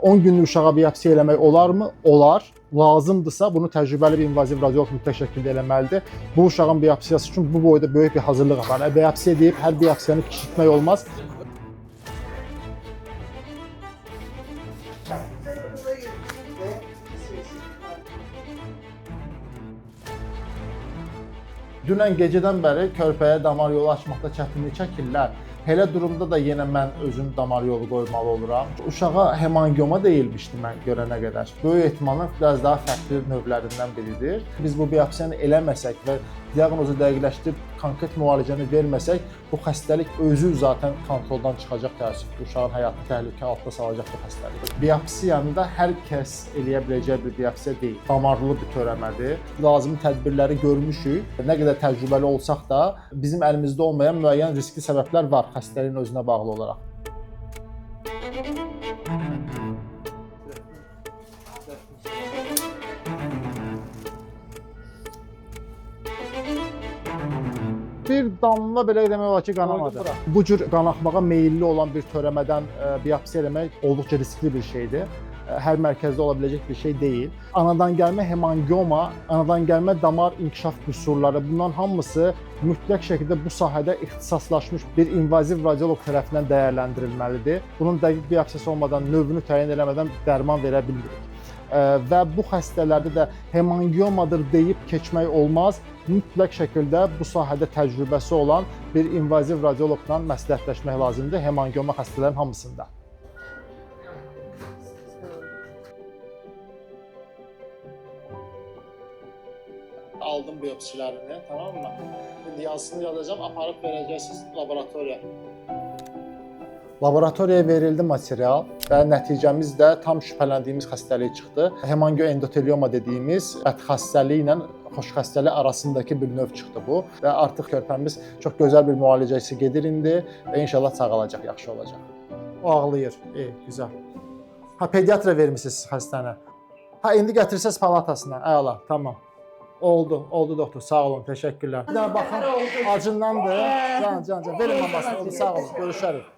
10 günlük uşağa biopsiya eləmək olarmı? Olar. Lazımdırsa bunu təcrübəli bir invaziv radioloq mütləq şəkildə eləməlidir. Bu uşağın biopsiyası üçün bu boyda böyük bir hazırlıq aparılır. Biopsiya deyib hər biopsiyanı kiçiltmək olmaz. Dünən gecədən bəri körpəyə damar yolu açmaqda çətinlik çəkirlər. Elə durumda da yenə mən özüm damar yolu qoymalı oluram. Uşağa hemangioma deyilmişdi mən görənə qədər. Böyük ehtimalın biraz daha fərqli növlərindən biridir. Biz bu biopsiyanı eləməsək və diaqnozu dəqiqləşdirib konkret müalicəni verməsək, bu xəstəlik özü zaten kontroldan çıxacaq təəssüf. Uşağın həyatını təhlükə altında salacaq bu xəstəlik. Biopsiyanı da hər kəs eləyə biləcək bir biopsiya deyil. Damarlı bir törəmədir. Lazımi tədbirləri görmüşük. Nə qədər təcrübəli olsaq da bizim əlimizdə olmayan müəyyən riskli səbəblər var xəstəliyin özünə bağlı olaraq. Bir damla belə demək olar ki, qanamadı. Bu cür qanaxmağa meyilli olan bir törəmədən biopsiya eləmək olduqca riskli bir şeydir. Hər mərkəzdə ola biləcək bir şey deyil. Anadan gəlmə hemangioma, anadan gəlmə damar inkişaf qüsurları, bunların hamısı mütləq şəkildə bu sahədə ixtisaslaşmış bir invaziv radioloq tərəfindən dəyərləndirilməlidir. Bunun dəqiq biopsiyası olmadan, növünü təyin eləmədən dərman verə bilmirik. Və bu xəstələrdə də hemangiomadır deyib keçmək olmaz. Mütləq şəkildə bu sahədə təcrübəsi olan bir invaziv radioloqla məsləhətləşmək lazımdır hemangioma xəstələrin hamısında. Aldım biopsilərini, tamam mı? İndi yazısını yazacağım, aparıb verəcəksiniz laboratoriya. Laboratoriyaya verildi material və nəticəmiz də tam şübhələndiyimiz xəstəlik çıxdı. Hemangioendotelioma dediyimiz ət xəstəliyi ilə xoş xəstəlik arasındakı bir növ çıxdı bu və artıq körpəmiz çox gözəl bir müalicəsi gedir indi və inşallah sağalacaq, yaxşı olacaq. O ağlayır. Güzel. Ha, pediatra vermisiniz xəstəni. Ha, indi gətirsəz palatasına. Əla, tamam. Oldu doktor. Sağ olun, təşəkkürlər. Bir daha baxın, acındandır. Can. Verin mamasını, oldu, sağ olun. Görüşərik.